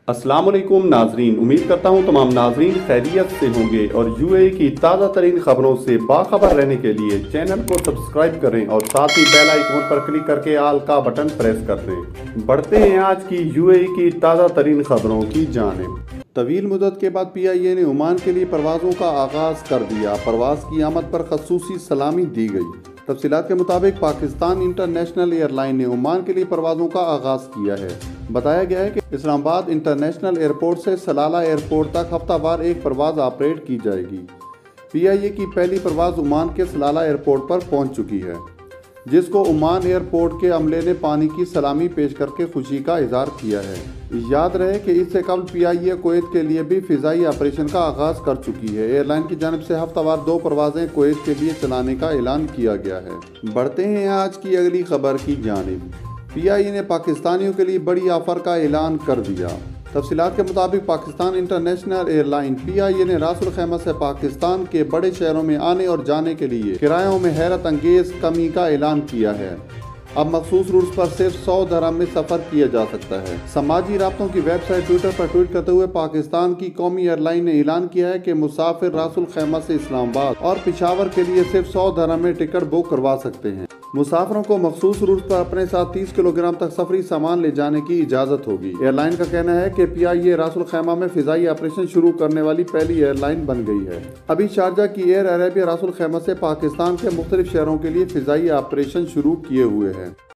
अस्सलाम वालेकुम नाजरीन, उम्मीद करता हूँ तमाम नाजरीन खैरियत से होंगे और यूएई की ताज़ा तरीन खबरों से बाखबर रहने के लिए चैनल को सब्सक्राइब करें और साथ ही बेल आइकन पर क्लिक करके आल का बटन प्रेस कर दें। बढ़ते हैं आज की यूएई की ताज़ा तरीन खबरों की जानिब। तवील मुद्दत के बाद पीआईए ने ओमान के लिए परवाज़ों का आगाज़ कर दिया। परवाज़ की आमद पर खसूसी सलामी दी गई। तफसीलात के मुताबिक पाकिस्तान इंटरनेशनल एयरलाइन ने ओमान के लिए परवाज़ों का आगाज़ किया है। बताया गया है कि इस्लामाबाद इंटरनेशनल एयरपोर्ट से सलाला एयरपोर्ट तक हफ्तावार एक परवाज़ ऑपरेट की जाएगी। पीआईए की पहली परवाज़ ओमान के सलाला एयरपोर्ट पर पहुंच चुकी है, जिसको ओमान एयरपोर्ट के अमले ने पानी की सलामी पेश करके खुशी का इजहार किया है। याद रहे कि इससे कबल पीआईए कुवैत के लिए भी फ़िज़ाई ऑपरेशन का आगाज़ कर चुकी है। एयरलाइन की जानिब से हफ्तावार 2 परवाज़ें कुवैत के लिए चलाने का ऐलान किया गया है। बढ़ते हैं आज की अगली खबर की जानिब। पीआईए ने पाकिस्तानियों के लिए बड़ी ऑफ़र का ऐलान कर दिया। तफसीलात के मुताबिक पाकिस्तान इंटरनेशनल एयरलाइन पीआईए ने रास अल खैमा से पाकिस्तान के बड़े शहरों में आने और जाने के लिए किरायों में हैरत अंगेज़ कमी का ऐलान किया है। अब मखसूस रूट्स पर सिर्फ 100 दिरहम में सफ़र किया जा सकता है। समाजी राब्तों की वेबसाइट ट्विटर पर ट्वीट करते हुए पाकिस्तान की कौमी एयरलाइन ने ऐलान किया है कि मुसाफिर रास अल खैमा से इस्लामाबाद और पेशावर के लिए सिर्फ 100 दिरहम में टिकट बुक करवा सकते हैं। मुसाफिरों को मखसूस रूट पर अपने साथ 30 किलोग्राम तक सफरी सामान ले जाने की इजाज़त होगी। एयरलाइन का कहना है कि पीआईए रास अल खैमा में फ़िज़ाई ऑपरेशन शुरू करने वाली पहली एयरलाइन बन गई है। अभी शारजा की एयर अरेबिया रास अल खैमा से पाकिस्तान के मुख्तलिफ शहरों के लिए फ़िज़ाई ऑपरेशन शुरू किए हुए है।